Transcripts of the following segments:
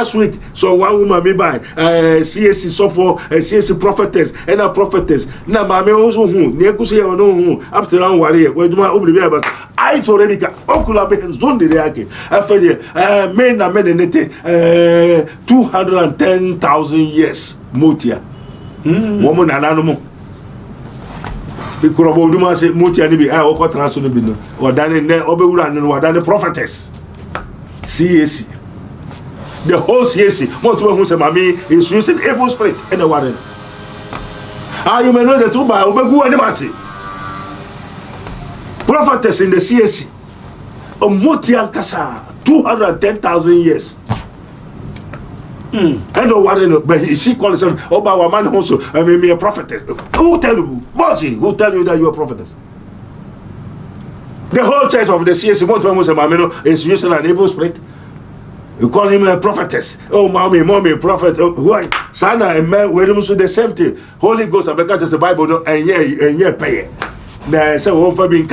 last week, so one woman me by CSC software, CSC prophetess, and a prophetess. Now, my also who, Nekusi or no who, up to round warrior, where do my open but I told Rebecca, Okula Behens don't the Reaki. I feel men are men in 210,000 years, Motia. Woman and animal. Because Duma say Motia be I or transunible or done Oberan and what done the prophetess. CAC. The whole CAC. What who say Mammy is using evil spirit and the water. You may know the two by Obegu and Masi. Prophetess in the CAC. Motia Kasa 210,000 years. I know what but she calls herself Oba man also. I mean, me a prophetess. Who tell you? Bossy, who tell you that you are a prophetess? The whole church of the CSC is using an evil spirit. You call him a prophetess. Oh, mommy, prophet. Why? Sana and man, we do the same thing. Holy Ghost, and because the Bible, no, and yeah, pay. Now, so for being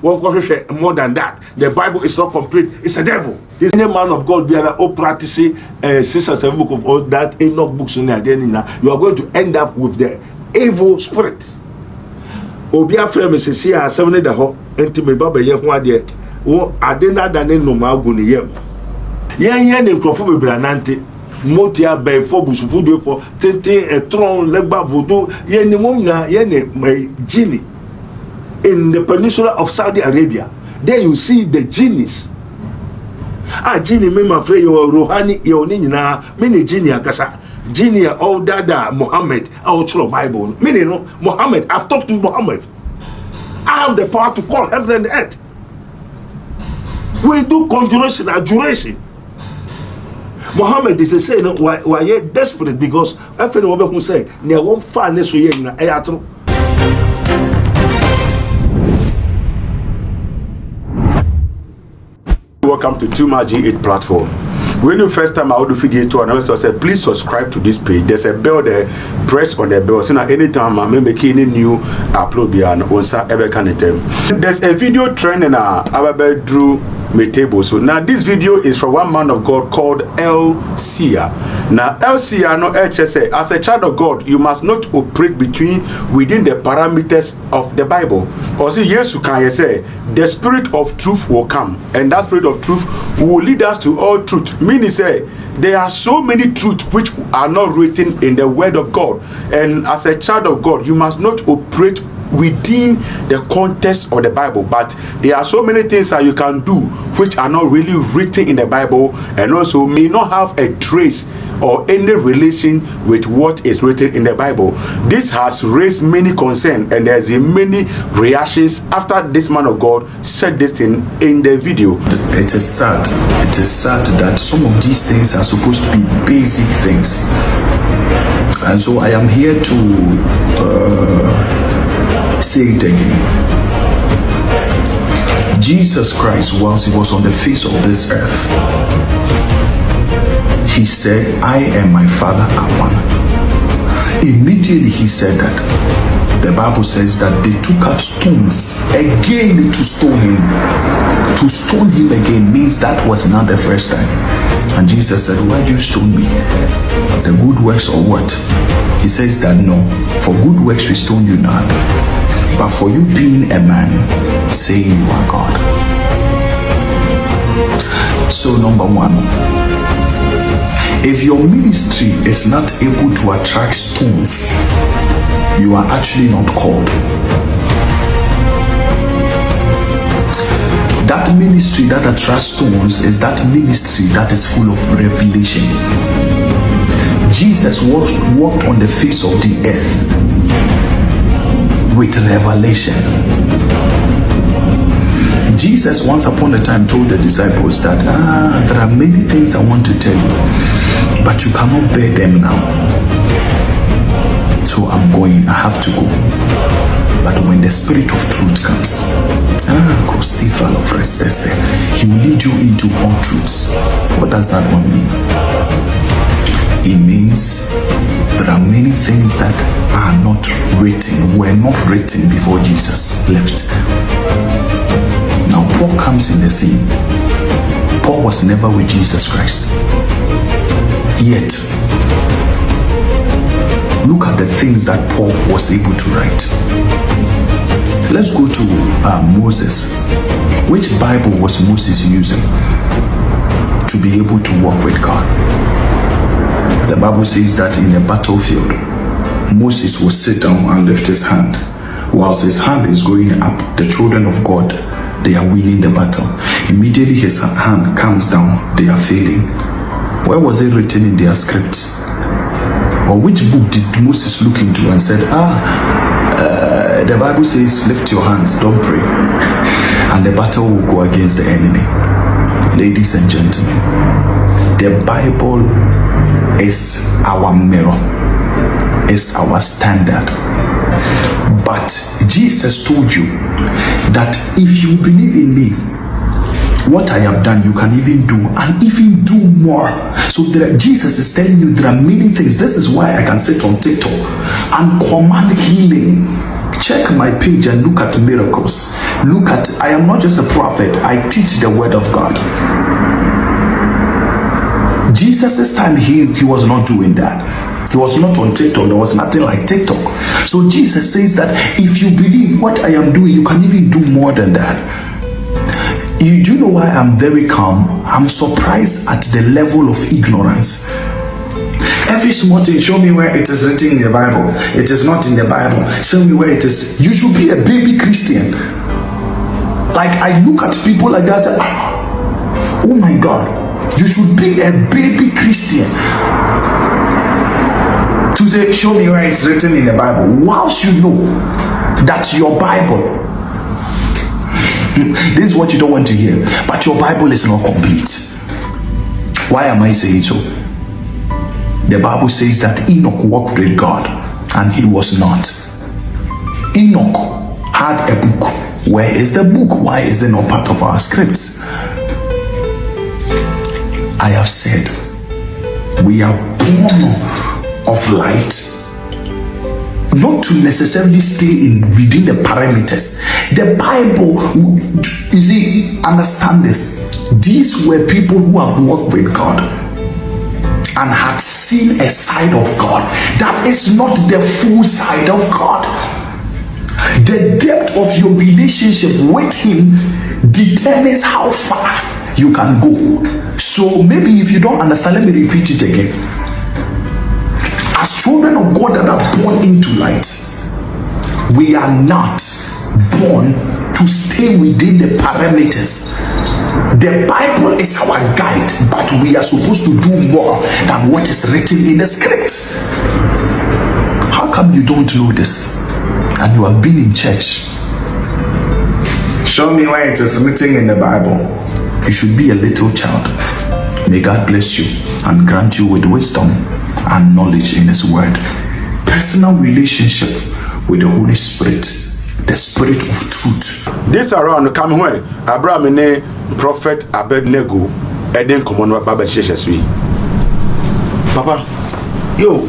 more than that. The Bible is not complete. It's a devil. This man of God be all practicing 6 or 7 book of all that ain't not books in there. You are going to end up with the evil spirit. Obia frame is see a 7 the ho enti me baba ye ho ade wo ade na dane no ma go ne yam yen ne nkrofo bebra nante motia be fo busufu do fo tete etron legba vodo yen ne mom na yen ne genie in the peninsula of Saudi Arabia. There you see the genies. Genie me ma frey yo rohani yo ni nyina me ne genie akasa. Genie all dada Muhammad out through Bible. Meaning no Muhammad, I've talked to Muhammad. I have the power to call heaven and earth. We do conjuration, adjuration. Muhammad is saying why you desperate because everyone who say near one far next year in a. Welcome to Tuma G8 platform. When you first time I would do video to announce, I said please subscribe to this page. There's a bell there. Press on the bell. So now anytime I make any new upload, be an onsa ever can attempt. There's a video trending our bedroom table. So now this video is from one man of God called El Sia. Now El Sia no HSA as a child of God you must not operate within the parameters of the Bible. Or see yes you can say the spirit of truth will come and that spirit of truth will lead us to all truth. Meaning say there are so many truths which are not written in the word of God, and as a child of God you must not operate within the context of the Bible, but there are so many things that you can do which are not really written in the Bible and also may not have a trace or any relation with what is written in the Bible. This has raised many concerns and there's been many reactions after this man of God said this thing in the video. It is sad that some of these things are supposed to be basic things, and so I am here to say it again. Jesus Christ, whilst he was on the face of this earth, he said, I and my Father are one. Immediately he said that. The Bible says that they took out stones again to stone him. To stone him again means that was not the first time. And Jesus said, why do you stone me? The good works or what? He says that no, for good works we stone you not, but for you being a man, saying you are God. So number one, if your ministry is not able to attract stones, you are actually not called. That ministry that attracts stones is that ministry that is full of revelation. Jesus walked on the face of the earth with revelation. Jesus once upon a time told the disciples that there are many things I want to tell you, but you cannot bear them now. So I'm going, I have to go. But when the spirit of truth comes, he will lead you into all truths. What does that one mean? It means there are many things that are not written, were not written before Jesus left. Now Paul comes in the scene. Paul was never with Jesus Christ. Yet, look at the things that Paul was able to write. Let's go to Moses. Which Bible was Moses using to be able to walk with God? The Bible says that in a battlefield, Moses will sit down and lift his hand. Whilst his hand is going up, the children of God, they are winning the battle. Immediately his hand comes down, they are failing. Where was it written in their scripts? Or which book did Moses look into and said, the Bible says, lift your hands, don't pray, and the battle will go against the enemy. Ladies and gentlemen, the Bible is our mirror, is our standard. But Jesus told you that if you believe in me, what I have done, you can even do, and even do more. So Jesus is telling you there are many things. This is why I can sit on TikTok and command healing. Check my page and look at miracles. Look at, I am not just a prophet, I teach the word of God. Jesus' time, he was not doing that. He was not on TikTok. There was nothing like TikTok. So Jesus says that if you believe what I am doing, you can even do more than that. You do know why I'm very calm? I'm surprised at the level of ignorance. Every small thing, show me where it is written in the Bible. It is not in the Bible. Show me where it is. You should be a baby Christian. Like I look at people like that and say, oh my God, you should be a baby Christian. To say, show me where it's written in the Bible. Whilst you know that your Bible, this is what you don't want to hear, but your Bible is not complete. Why am I saying so? The Bible says that Enoch walked with God and he was not. Enoch had a book. Where is the book? Why is it not part of our scripts? I have said we are born of light, not to necessarily stay in within the parameters. The Bible, you see, understand this. These were people who have walked with God and had seen a side of God that is not the full side of God. The depth of your relationship with him determines how far you can go. So maybe if you don't understand, let me repeat it again. As children of God that are born into light, we are not born to stay within the parameters. The Bible is our guide, but we are supposed to do more than what is written in the script. How come you don't know this and you have been in church? Show me where it is written in the Bible. You should be a little child. May God bless you and grant you with wisdom and knowledge in his word. Personal relationship with the Holy Spirit, the Spirit of truth. This around come when Abraham and Prophet Abednego Eden common Baba Cheshesui. Papa, yo,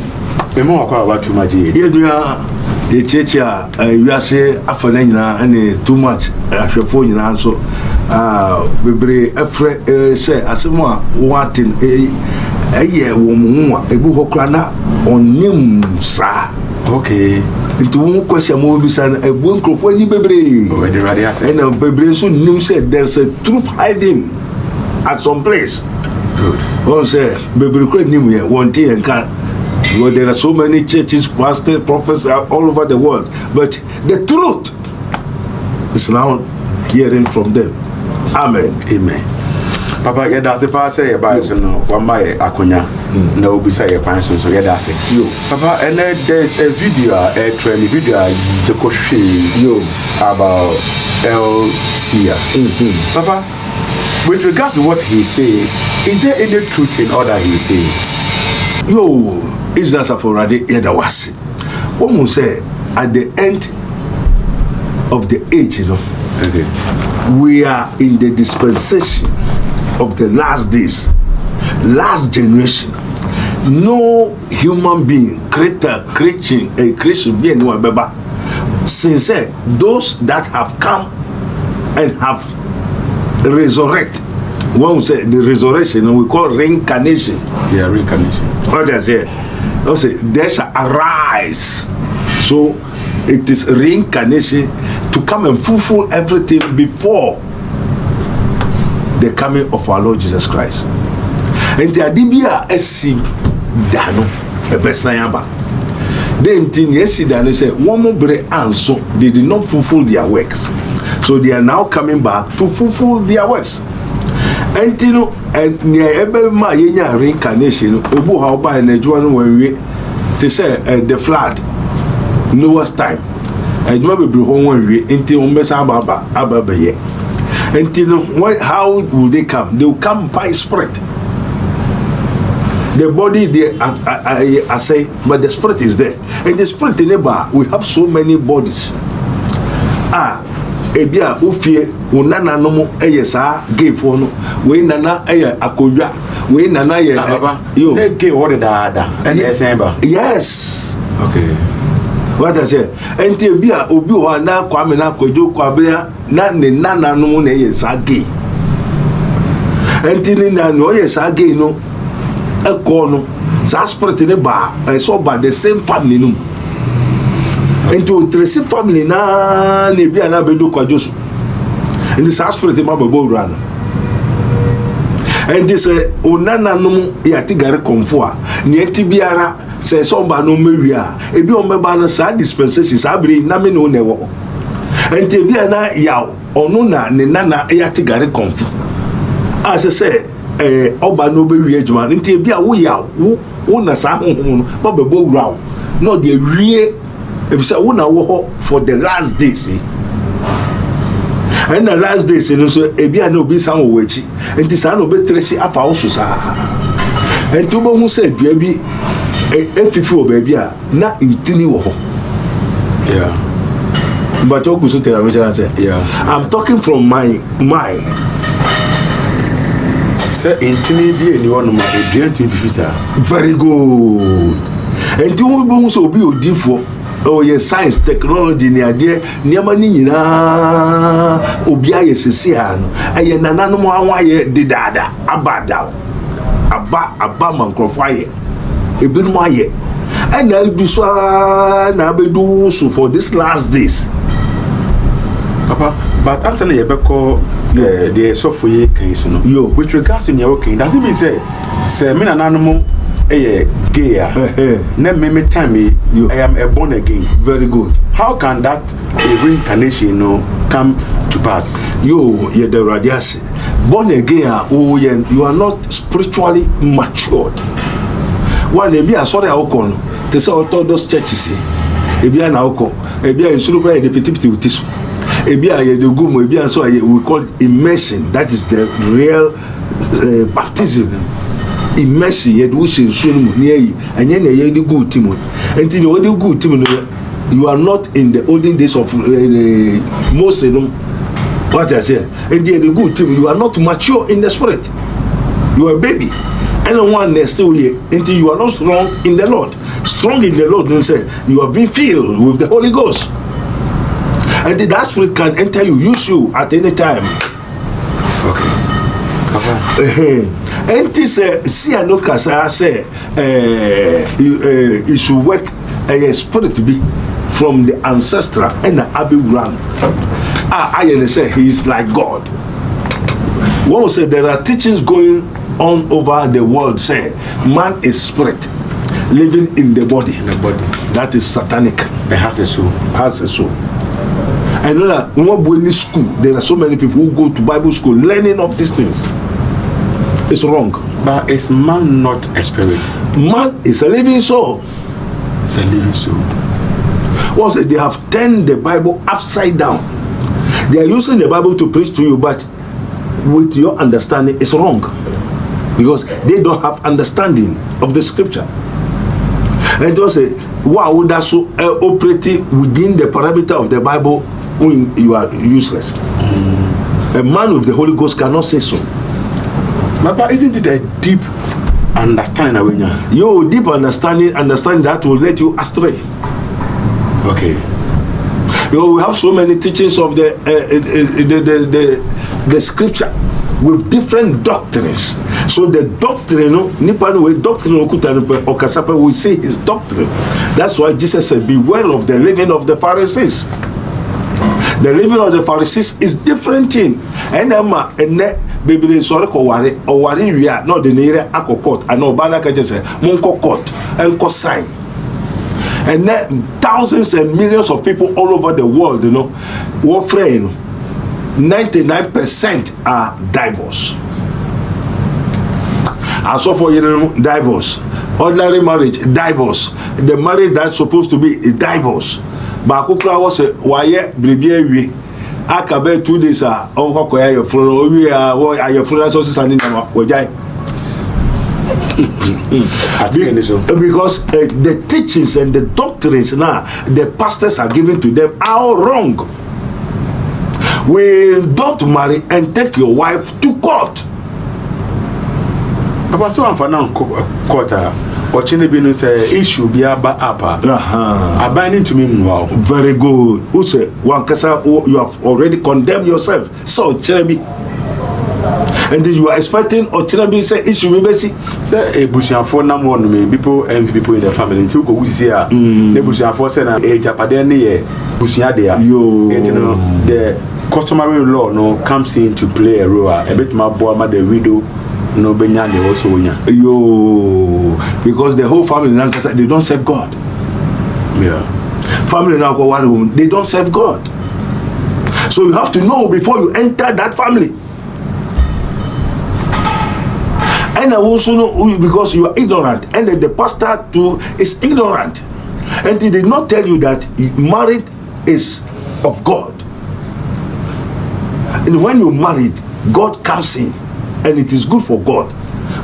Emo about too much. The church, we are say Afanena and too much phone in answer. We say as more wanting a year woman, a book on Nim, sir. Okay. Into one question, movies and a book of any baby. And a baby soon Nim said there's a truth hiding at some place. Good. Oh, say, baby, quite Nim here, one tea and cat. Well, there are so many churches, pastors, prophets all over the world. But the truth is now hearing from them. Amen. Amen. Papa, yeah, that's the part say about no one my akonya no be say question so yeah that's it. Yo. Papa, and there's a video, a training video is to you about LCA. Papa, with regards to what he say, is there any truth in all that he say? Yo, it's just already edawasi. One will say at the end of the age, you know, we are in the dispensation of the last days, last generation. No human being, creation being no beba. Since those that have come and have resurrected One will say the resurrection, we call reincarnation. Yeah, reincarnation. What I say? I say there shall arise. So it is reincarnation to come and fulfill everything before the coming of our Lord Jesus Christ. And the adibia esi dano ebesanyaba. Then tin yesi dano say one more bre anso, they did not fulfill their works. So they are now coming back to fulfill their works. And you know, and near ebe ma yenya reincarnation obu ha oba na adwuma no wanwie te say the flood Noah's time. Adwuma bebre ho wanwie enti o mbesa aba ye. And you know how will they come? They will come by spirit. The body there, I say, but the spirit is there. And the spirit in the bar, we have so many bodies. Ebia ufie unana nomo sa gay for no we nana akonwa we nana yo gay what da yes. Okay. What I say? And ebia obi ho na kwame na kojo kwabere na ne nana nomo na sa gay. And ni na no sa gay no e no sa spirit in the bar so by the same family no. Into tracy family na bia na bedo kwajoso in this spirit ma babo run and this onana no ya tigare komfo a ne tibiara se so ba no mewia ebi o meba no sa dispensation sa bri na me no newo and bia na ya onu na ne nana ya tigare komfo as say oba no be wi adwuma nti bia wo ya wo na sa honhom no babo wura no de wie. If you say we now walk for the last days, and the last days, you know, so ebia no be some wechi, and this no be tracy afa also sa, and to who said baby, if baby na intini wo. Yeah. But you go so tell me say, yeah. I'm talking from my Sir, intini be anyone no matter the visa. Very good. And to who so be odifo. Oh yes, science, technology, ni ade niama ni nyina obi aye sese ha no aye nananom anwa ye didada abada aba mankrofo aye ebinum aye and na do so na bedu so for this last days papa but as na ye beko the sofo ye kan so no yo with regards to your king does it mean say me nananom gay na me time I am a born again. Very good. How can that reincarnation come to pass? You the radius born again you are not spiritually matured. One be a sorry okon te say Orthodox churches e bia na oko e bia insuru kwa de petipiti utiso e bia ye de gumo e bia so we call it immersion. That is the real baptism. Immersion ye do she no near yi anya na ye de good team enti the only good team you are not in the olden days of Moses no what I say and the good team you are not mature in the spirit, you are a baby and one next still here until you are not strong in the Lord. Strong in the Lord, then say you have been filled with the Holy Ghost and that spirit can enter you, use you at any time. Okay. And this see no kasa say it should work a spirit to be from the ancestral and the Abraham. I say he is like God. One say there are teachings going on over the world say man is spirit living in the body. In the body. That is satanic. It has a soul. Has a soul. I know that in school there are so many people who go to Bible school learning of these things. It's wrong. But is man not a spirit? Man is a living soul. It's a living soul. Once they have turned the Bible upside down. They are using the Bible to preach to you, but with your understanding, it's wrong. Because they don't have understanding of the scripture. And just say, wow, would that so operating within the parameter of the Bible when you are useless. A man with the Holy Ghost cannot say so. But isn't it a deep understanding? Your deep understanding that will let you astray. Okay. We have so many teachings of the scripture with different doctrines. So the doctrine, we say his doctrine. That's why Jesus said, beware of the leaven of the Pharisees. The leaven of the Pharisees is different thing. And baby sorry ko ware we are not the near ako court and no bana ka say monko court and ko sign. And then thousands and millions of people all over the world, were fraying. 99% are divorced. And so for divorce, ordinary marriage, divorce. The marriage that's supposed to be a divorce. But Kukra was a wire bribie. I can bear 2 days. Your funeral, we are your funeral sources and in because the teachings and the doctrines now the pastors are giving to them are all wrong. We don't marry and take your wife to court. Papa, so I'm for now court. Or Chinebino say issue be about apa. Abiding to me wow. Very good. Who say one kasa you have already condemned yourself. So Chinebi. And then you are expecting or Chinebi say issue be basi. Say a bushia for na one me people envy people in the family. Until go who see here. The bushia for say na Japan ne bushia there. Yo. The customary law comes in to play a role. A bit my boy ma the widow. No benyane also yo, because the whole family now they don't serve God. Yeah, family now go one woman, they don't serve God. So you have to know before you enter that family. And I also know because you are ignorant, and the pastor too is ignorant, and he did not tell you that married is of God. And when you're married, God comes in. And it is good for God.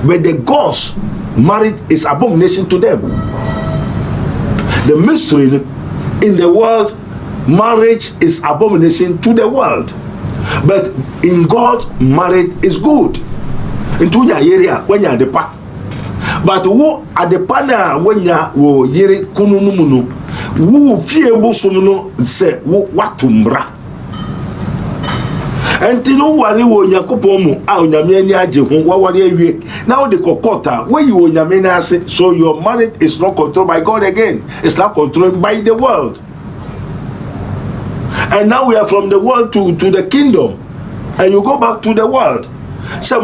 But the gods married is abomination to them. The mystery in the world, marriage is abomination to the world. But in God, marriage is good. Into your area when you're at the park. But who at the partner when you're yere kununumuno, who fear busumuno say what tumbra. And you know what you want Yakopomu, now the Kokota, where you want Yamena, so your marriage is not controlled by God again, it's not controlled by the world. And now we are from the world to the kingdom, and you go back to the world. So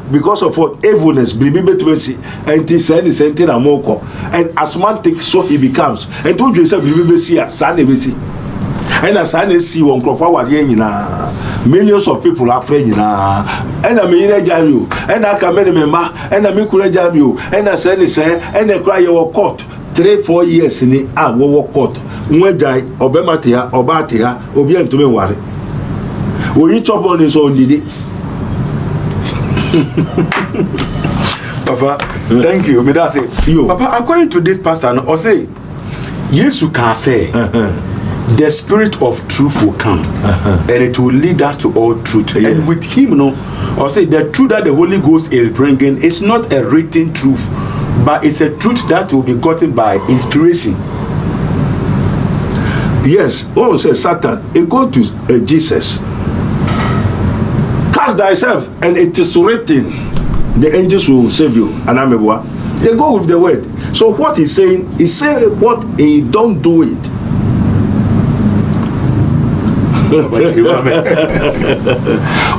because of what evilness, and he said and as man thinks, so he becomes. And told you, and as I see one crop millions of people are afraid and I mean jam you and I can member and I make jam you and I say and I cry your court 3-4 years in the court Mwejai Obematia Obatia Obien to me worry. Will you chop on his own did it? Papa, thank you. Papa, according to this person, or say yes you can say the spirit of truth will come and it will lead us to all truth. Yeah. And with him, or say the truth that the Holy Ghost is bringing is not a written truth, but it's a truth that will be gotten by inspiration. Yes, oh, say Satan, it go to Jesus. Cast thyself, and it is written, the angels will save you. And they go with the word. So what he's saying, he say what he don't do it.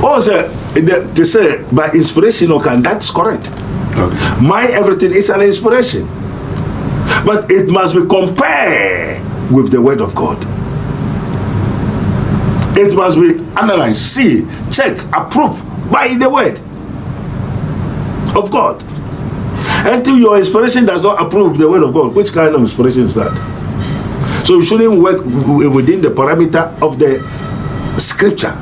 Oh, sir, they say by inspiration, okay, that's correct. Okay. My everything is an inspiration, but it must be compared with the word of God. It must be analyzed, see, check, approved by the word of God. Until your inspiration does not approve the word of God, which kind of inspiration is that? So you shouldn't work within the parameter of the scripture.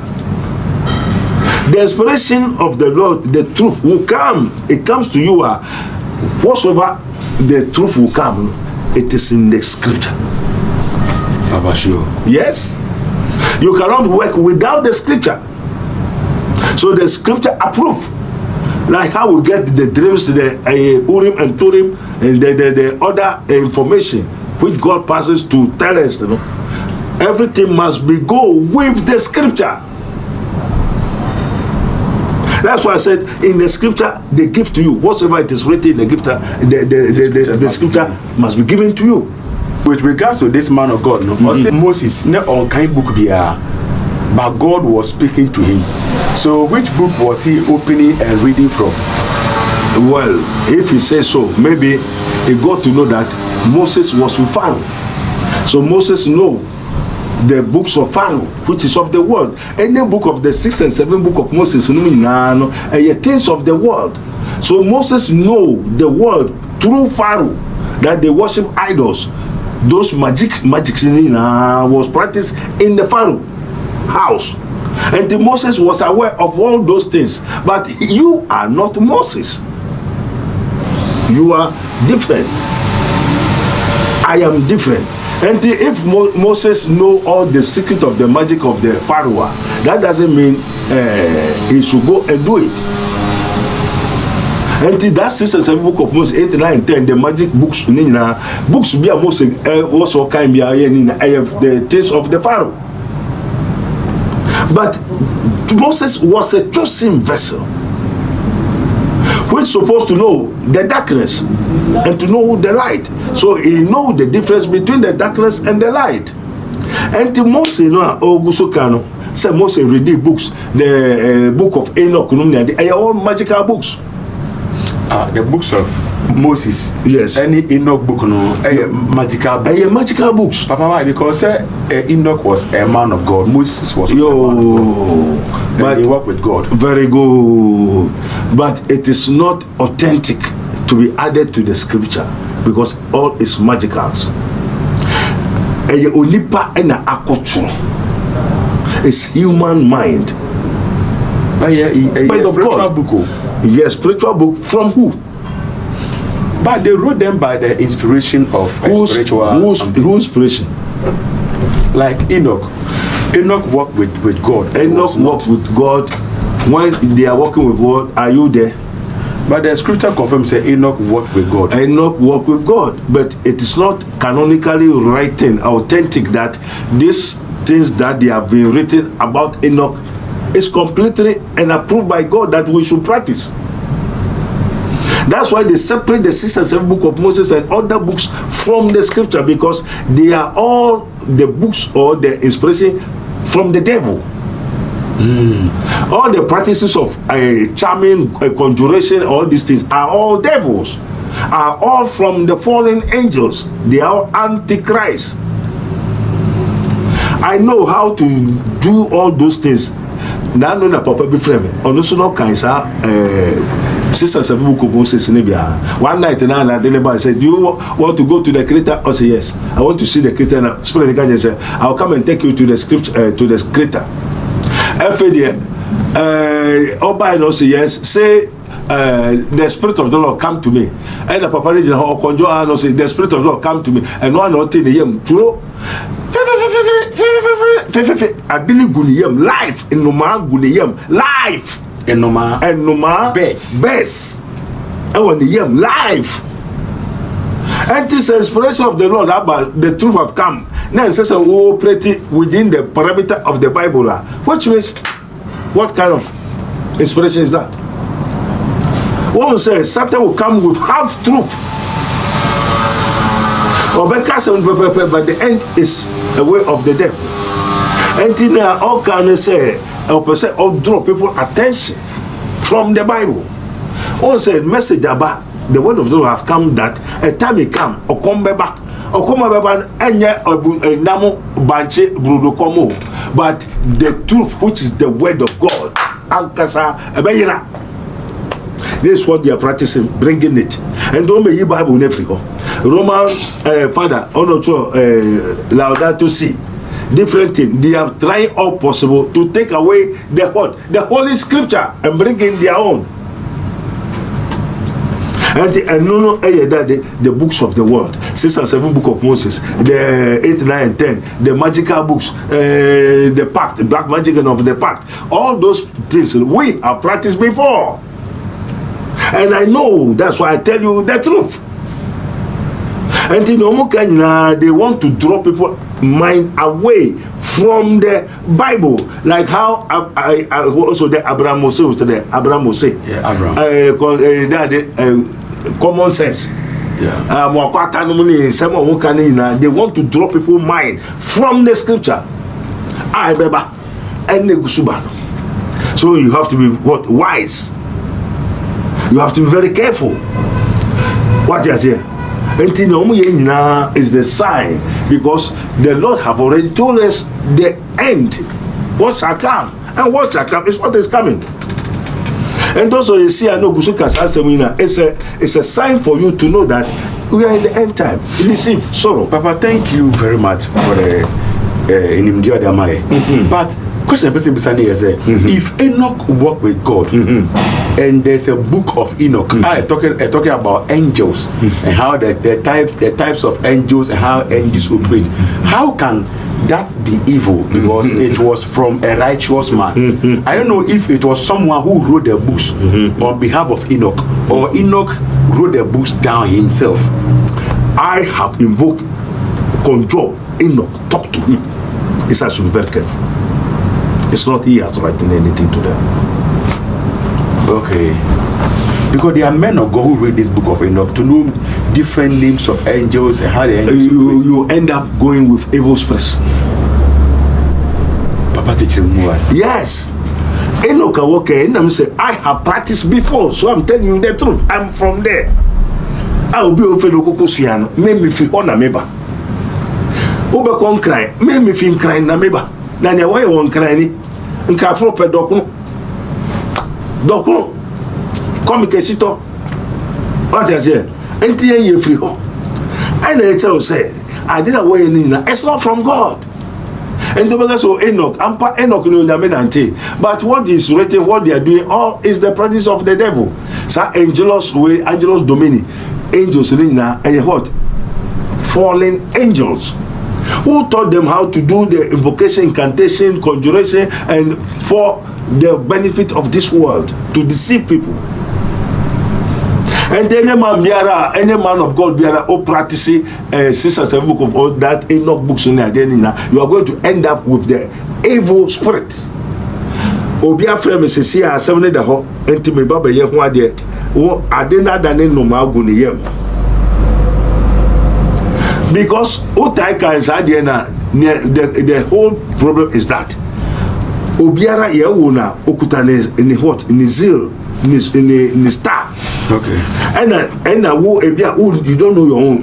The inspiration of the Lord, the truth will come. It comes to you. Whatsoever the truth will come, it is in the scripture. Yes. You cannot work without the scripture. So the scripture approve. Like how we get the dreams, the Urim and Turim, and the other information which God passes to tell us, Everything must be go with the scripture. That's why I said in the scripture they give to you whatsoever it is written in the gift. The scripture must be given to you. With regards to this man of God, no, Moses not on kind book but God was speaking to him. So which book was he opening and reading from? Well, if he says so, maybe he got to know that Moses was with Pharaoh. So Moses know the books of Pharaoh, which is of the world. Any book of the 6th and 7th book of Moses, things of the world. So Moses know the world through Pharaoh, that they worship idols. Those magics was practiced in the Pharaoh house. And Moses was aware of all those things. But you are not Moses. You are different. I am different. And if Moses know all the secret of the magic of the Pharaoh, that doesn't mean he should go and do it. And that 6th and 7th book of Moses, 8, 9, 10, the magic books, books be a Moses also can be the things of the Pharaoh. But Moses was a chosen vessel, which is supposed to know the darkness and to know the light. So he know the difference between the darkness and the light. And Moses say Moses read the books, the book of Enoch, they are all magical books. The books of Moses. Yes. Any Enoch book, no, magical books. Magical books. Papa, why? Because Enoch was a man of God. Moses was a man of God. But he worked with God. Very good. But it is not authentic to be added to the scripture because all is magicals. It's human mind. But spiritual book. Yes, spiritual book from who? But they wrote them by the inspiration of spiritual. Whose inspiration? Like Enoch. Enoch worked with God. Enoch worked with God. When they are working with God, are you there? But the scripture confirms that Enoch worked with God. Enoch worked with God. But it is not canonically written, authentic, that these things that they have been written about Enoch is completely and approved by God that we should practice. That's why they separate the 6th and 7th book of Moses and other books from the scripture, because they are all the books or the inspiration from the devil. All the practices of charming, conjuration, all these things are all devils, are all from the fallen angels. They are all antichrist. I know how to do all those things. Now, no, na papa be frame. On also no cancer. 6 and 7 book of Moses. One night, and I said, "Do you want to go to the Creator?" I said, "Yes, I want to see the Creator." And Spirit of God said, "I'll come and take you to the script, to the Creator." FAD, Oba and also yes, say, "The Spirit of the Lord come to me." And the Papa region or conjure and say, "The Spirit of the Lord come to me." And one not in the yam true. I didn't go life in Noma Guniyam life in Noma and Noma best and when the yam life. And this inspiration of the Lord about the truth have come. Now it says we operate within the parameter of the Bible, which means what kind of inspiration is that? One says Satan will come with half truth. But the end is a way of the devil. And in all can say or draw people attention from the Bible. One said message about the word of the Lord have come that a time will come or come back or come back and namo banche brudo komo, but the truth, which is the word of God, ankasa ebayira. This is what they are practicing, bringing it. And don't make Bible never go. Roman father, Onocho Laudato Si, different thing. They are trying all possible to take away the what? The Holy Scripture and bring in their own. And the books of the world, 6 and 7 book of Moses, the 8, 9, 10, the magical books, the pact, the black magic and of the pact, all those things we have practiced before. And I know, that's why I tell you the truth. And in Omukanyina, they want to draw people mind away from the Bible, like how I also the Abraham Mose was there. Abraham Mose. Yeah, Abraham. Common sense. Yeah. They want to draw people's mind from the scripture. So you have to be what? Wise. You have to be very careful. What you say? Is the sign, because the Lord have already told us the end, what shall come, and what shall come is what is coming. And also you see, I know it's a sign for you to know that we are in the end time. Listen, sorrow. Papa, thank you very much for the but question person beside here say, if Enoch walked with God, and there's a book of Enoch, talking about angels and how the types of angels and how angels operate, how can that be evil? Because it was from a righteous man. I don't know if it was someone who wrote the books on behalf of Enoch, or Enoch wrote the books down himself. I have invoked, conjure Enoch, talk to him. He says, should be very careful. It's not he has written anything to them. Okay. Because there are men of God who read this book of Enoch to know different names of angels and how the angels you end up going with evil spirits. Papa teach him more. Yes. Enoch okay, and I'm saying I have practiced before, so I'm telling you the truth. I'm from there. I will be over the Kokosiano, make me feel on a meba. Oba kon cry, make me feel crying na meba. Nanya why won't cry ni? Nka from pedokun. Dokun. Come kesito. What is here? Enti you free ho. And the tell say, I didn't way ni na. It's not from God. And the brother so Enoch, Ampa Enoch no nante. But what is written, what they are doing, all is the practice of the devil. So angelos way, angelos domini, angels na and what? Fallen angels. Who taught them how to do the invocation, incantation, conjuration, and for the benefit of this world, to deceive people. And any man of God, practicing 6 or 7 book of all that Enoch books on there, you are going to end up with the evil spirit. Obia frame says, "I 7 the ho, and me baba ye ho ade, wo ade na dane no ma go ne yam." Because the whole problem is that Obiara Yawuna Okutan in the what in the zeal in the star. Okay. And you don't know your own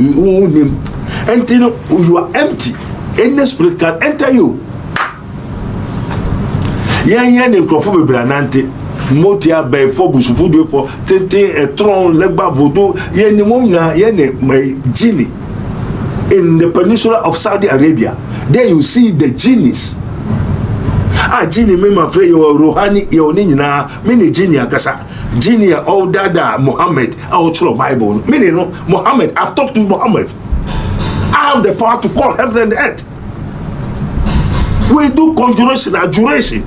name. And you are empty. Any spirit can enter you. Yan Crawford Branante. Motia by Phobus food for Tente a throne legba voodoo yenimonia yene my genie. In the peninsula of Saudi Arabia, there you see the genies. Genie, me my friend, your Rohani, your Nina, many genie akasa. Genie, all dada, Muhammad, our true Bible. Many no, Muhammad, I've talked to Muhammad. I have the power to call heaven and earth. We do conjuration, adjuration.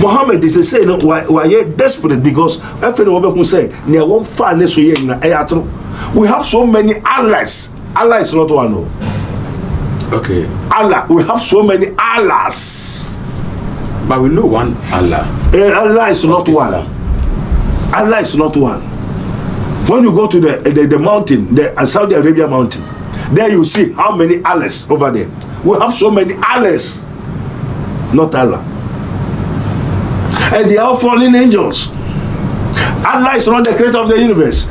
Muhammad is saying, why you desperate because everyone who say, near one far we have so many Allahs. Allah is not one. No. Okay. Allah, we have so many Allahs. But we know one Allah. Allah is not one. Allah is not one. When you go to the mountain, the Saudi Arabia mountain, there you see how many Allahs over there. We have so many Allahs, not Allah. And they are fallen angels. Allah is not the creator of the universe.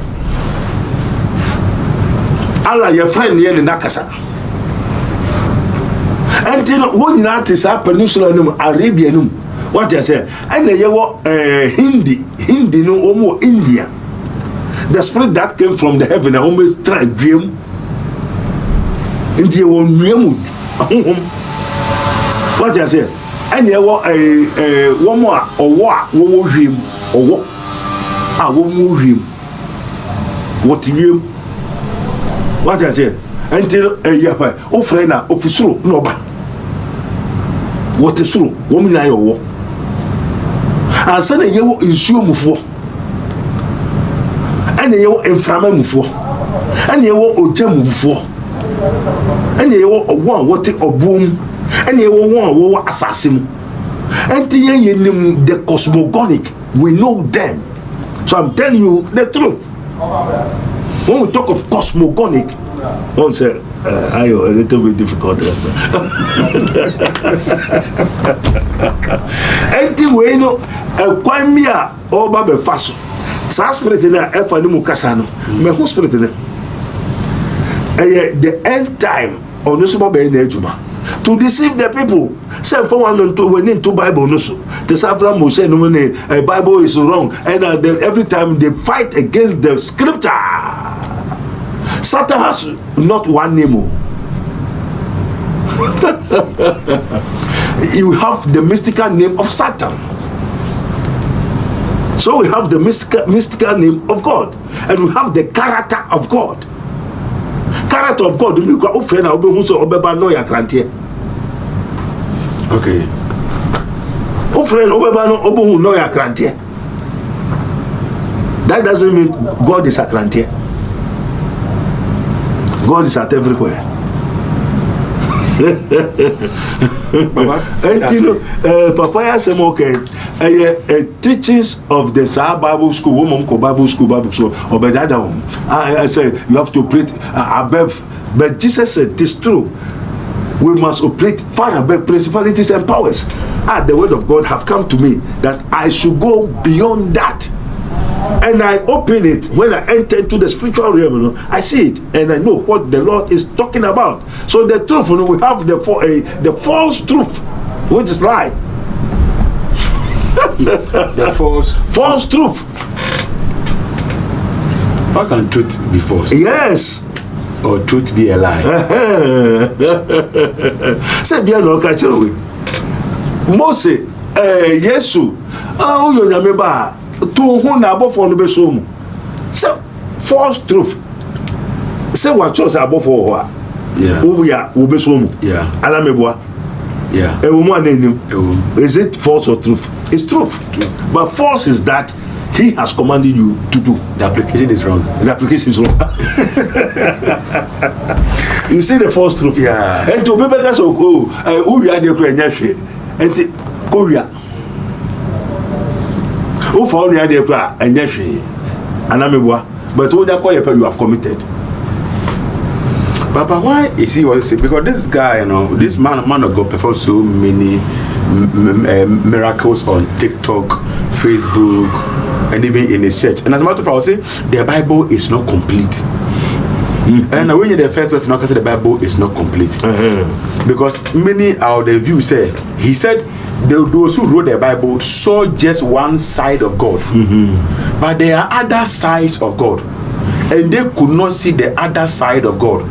Allah, your friend, here in Nakasa. And then when you notice our peninsula, Arabian, what you say, and they were Hindi, no more India. The spirit that came from the heaven, I almost tried dream. India won dream. What you say, and there were one more or what, one more dream, or what? One more dream. What dream? What I say? Until a year, oh, friend, officer, no, but what is true? Woman, I owe. And send a year in Sum for and a year in Framam for and you will Jem for and you will one what or boom And you want assassin. And the cosmogonic, we know them. So I'm telling you the truth. When we talk of cosmogonic, one say, a little bit difficult. Anyway, no, quite me or Babe Faso. Sa spirit in a Efanimu Casano, me who spirit in it. The end time on Nusuba Benejuma to deceive the people. Say for one and two, we need two Bible Nusu. The Safra Mose, no, a Bible is wrong, and every time they fight against the scripture. Satan has not one name. You have the mystical name of Satan. So we have the mystical name of God, and we have the character of God. Character of God. Okay. That doesn't mean God is a grantier. God is at everywhere. Papaya said, okay, teachings of the Sahaba Bible School, Bible School, I say you have to operate above. But Jesus said, it is true. We must operate far above principalities and powers. The word of God have come to me that I should go beyond that. And I open it when I enter into the spiritual realm. I see it and I know what the Lord is talking about. So the truth, we have the false truth, which is lie. The false truth. How can truth be false? Yes. Or truth be a lie? Say bien no catch away. Mose, Yesu, you remember. To who na above for no be so mu. Say false truth. Say what chose above for her. Yeah. Who we are, be so mu. Yeah. Alameboa. Yeah. A woman name. Is it false or truth? It's truth. It's true. But false is that he has commanded you to do. The application is wrong. The application is wrong. You see the false truth. Yeah. And to be better so who we are the Ukrainian and the Korea. Who found the idea and Yashi and Amibwa, but when you have committed. Papa, why is he also because this guy, this man of God performs so many miracles on TikTok, Facebook, and even in his church. And as a matter of fact, I'll say the Bible is not complete. And when you're the first person, I can say the Bible is not complete. Because many of the views say, he said, those who wrote the Bible saw just one side of God. But there are other sides of God. And they could not see the other side of God.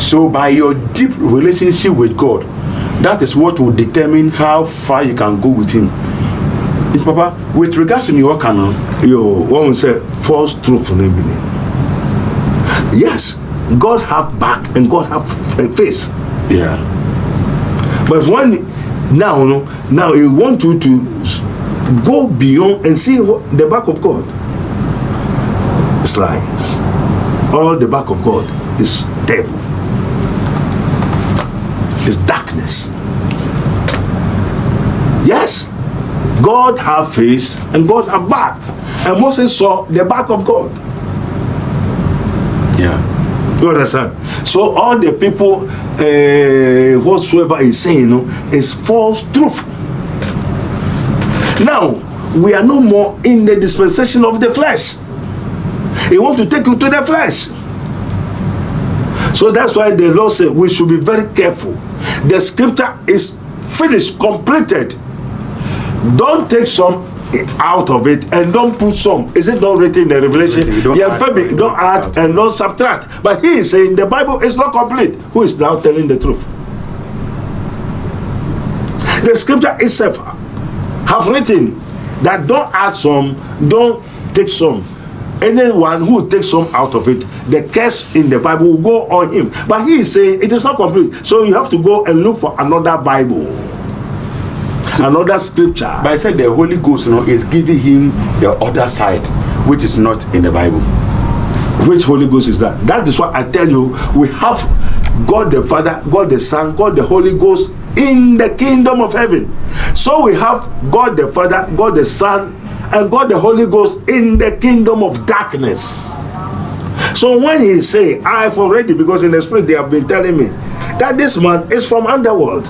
So by your deep relationship with God, that is what will determine how far you can go with him. Papa, with regards to your canon, one say false truth. Yes, God have back and God have a face. Yeah. But when now he want you to go beyond and see the back of God. It's lies. All the back of God is devil. It's darkness. Yes, God have face and God have back. And Moses saw the back of God. Yeah. You understand? So all the people, whatsoever is saying, is false truth. Now, we are no more in the dispensation of the flesh. He want to take you to the flesh. So that's why the Lord said we should be very careful. The scripture is finished, completed. Don't take some out of it and don't put some. Is it not written in the Revelation? Don't add and don't subtract. But he is saying the Bible is not complete. Who is now telling the truth? The scripture itself have written that don't add some, don't take some. Anyone who takes some out of it, the curse in the Bible will go on him. But he is saying it is not complete. So you have to go and look for another Bible. Another scripture. But I said the Holy Ghost is giving him the other side, which is not in the Bible. Which Holy Ghost is that? That is why I tell you, we have God the Father, God the Son, God the Holy Ghost in the kingdom of heaven. So we have God the Father, God the Son, and God the Holy Ghost in the kingdom of darkness. So when he say, I've already, because in the spirit they have been telling me that this man is from underworld.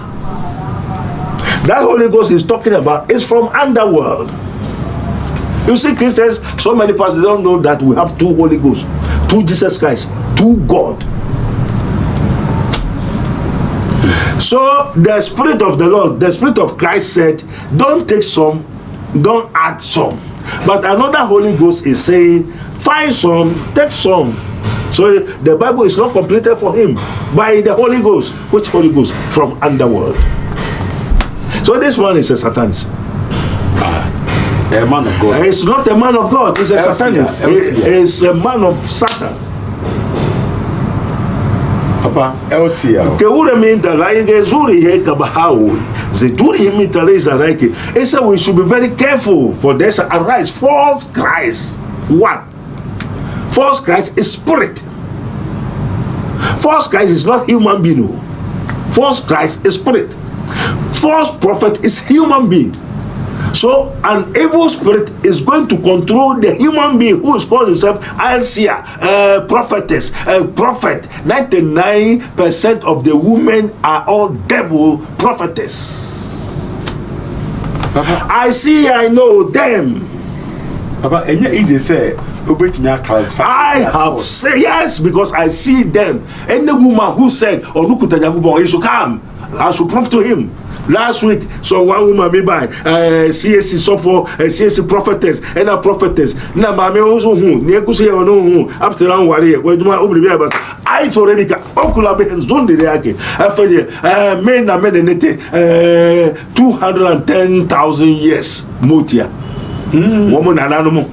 That Holy Ghost is talking about is from underworld. You see, Christians, so many pastors don't know that we have two Holy Ghosts, two Jesus Christ, two God. So the Spirit of the Lord, the Spirit of Christ said, don't take some, don't add some. But another Holy Ghost is saying, find some, take some. So the Bible is not completed for him by the Holy Ghost. Which Holy Ghost? From underworld. So this one is a Satanist. A man of God. It's not a man of God, it's a Satanist. It's a man of Satan. Papa, LCL. Ke ure minta laige zuri he kabahau. Zeturi minta leiza raike. He said we should be very careful, for there shall arise false Christ. What? False Christ is spirit. False Christ is not human being. False Christ is spirit. False prophet is human being. So an evil spirit is going to control the human being who is calling himself Alcia, prophetess, prophet. 99% of the women are all devil prophetess. Papa, I see, I know them. Papa, and yet easy say, I have said yes, because I see them. Any woman who said, "Oh, look at the he should come," I should prove to him. Last week, so one woman be by CSC suffer CSC prophetess and a prophetess. Na mame also who near Kusi or no after round warrior. Where do my open but I told Rebecca, Okula Behens don't the Reaki. After the men are made in 210,000 years. Mutia. Woman and animal.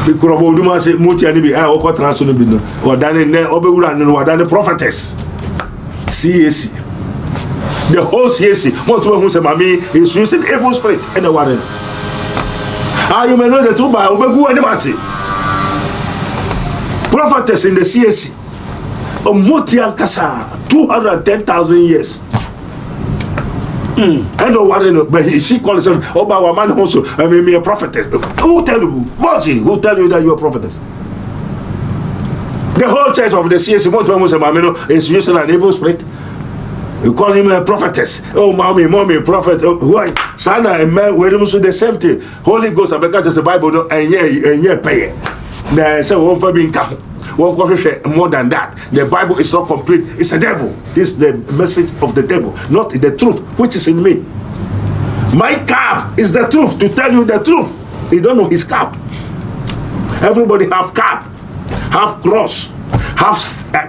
Because Duma say Mutia be or transunible or done in Obegulan or done the prophetess. CSC. The whole CSC, who say, Mammy is using evil spirit and the warren. You may know the two by Obegu and the Masi. Prophetess in the CSC. Motian Kasa, 210,000 years. And the warren, but she calls herself Oba man also. I mean, me a prophetess. Who tell you, Moji, who tell you that you're a prophetess? The whole church of the CSC, is using an evil spirit. You call him a prophetess. Oh, mommy, prophet. Oh, why? Sana and man, we're also the same thing. Holy Ghost, and because the Bible, no, and yeah, pay. Now, so one for being count. One more than that. The Bible is not complete. It's a devil. This is the message of the devil, not the truth, which is in me. My cap is the truth, to tell you the truth. You don't know his cap. Everybody have cap, have cross, have the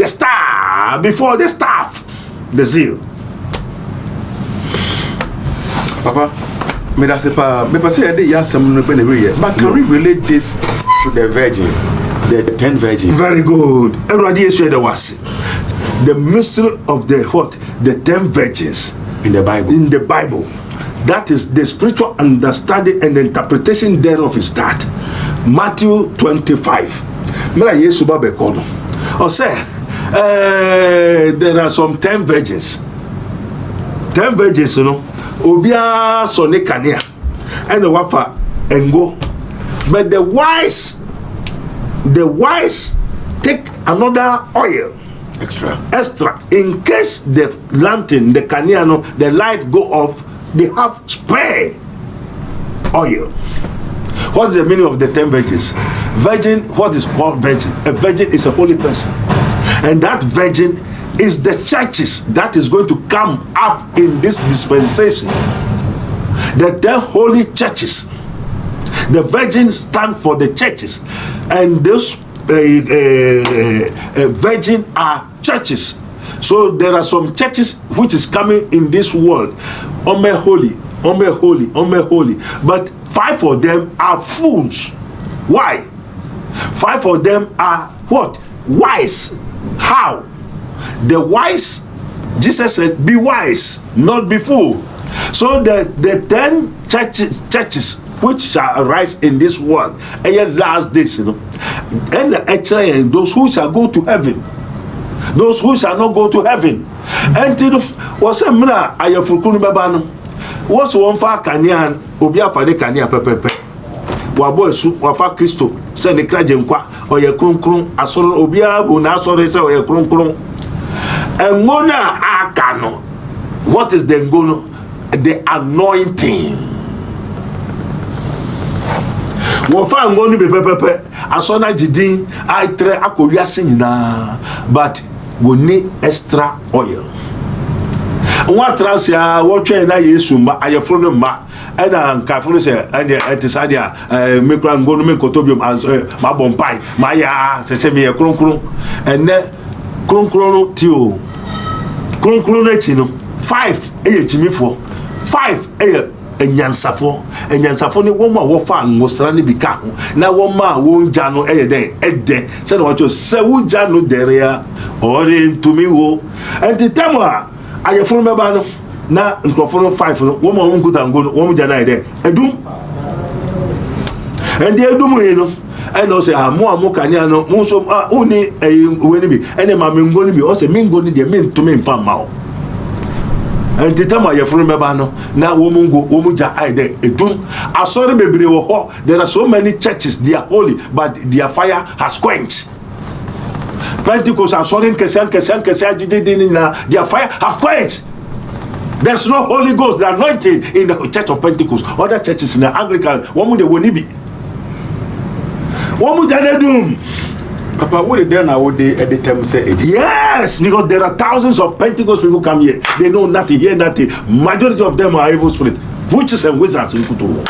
star before the staff, the zeal. Papa, me that's pas me passe yade ya sam no be na but can we relate this to the virgins, the 10 virgins? Very good. Everybody is the was the mystery of the what? The 10 virgins in the Bible. In the Bible. That is the spiritual understanding and interpretation thereof is that. Matthew 25. Mera Yesu ba be kono. O say there are some 10 virgins. 10 virgins, you know. Obia sone kania. And wafa engo. But the wise take another oil. Extra. In case the lantern, the kania, the light go off, they have spare oil. What is the meaning of the 10 virgins? Virgin, what is called virgin? A virgin is a holy person. And that virgin is the churches that is going to come up in this dispensation. The 10 holy churches. The virgins stand for the churches. And those virgin are churches. So there are some churches which is coming in this world. Ome holy. But 5 of them are fools. Why? 5 of them are what? Wise. How? The wise, Jesus said, be wise, not be fool. So the 10 churches which shall arise in this world, and yet last days, you know, and actually those who shall go to heaven. those who shall not go to heaven. And was a mina ayafukunu babano. Was one fa kanian obia fa de kania pepepe. Wabo esu wafa Kristo se ne kraje nkwa oye kronkron asoro obia bu na asoro se oye kronkron. Engona akano. What is the ngono? The anointing. Wofa ngoni be pepepe asona jidin aitre akowiase nyina, but we need extra oil. One transia watching na Yesu ma ayefro no ma ena nkafo se ene etisadia mekra ngonu menkotobium ma bompai ma ya sese me kronkron ene kronkron tio kronkron echi no 5 eye chimifo 5 eye enyansafo ni woma wo fa ngosra ne bika ho na woma wo nja no eye den ede se na wacho se wo ja no derea ore ntumi wo enti temwa ayefo meba no na nkrofo 5 no woma wo nkuta ngo no woma ja na ede edum endi edum yi no eno se amu kania no mo so oni we ni bi ene ma mengo ni bi o se mengo ni de mentumi mpa ma o. And the time I have remember now womunja aide edum asori bebre wo ho. There are so many churches, they are holy, but their fire has quenched. Pentecost asori kesian na their fire have quenched. There's no Holy Ghost, the anointing in the church of Pentecost. Other churches in the Anglican, womu de wonibi. Womu janedum. Papa, what did then I would at the time say? Yes, because there are thousands of Pentecost people come here. They know nothing, hear nothing. Majority of them are evil spirits, witches and wizards in Kutu.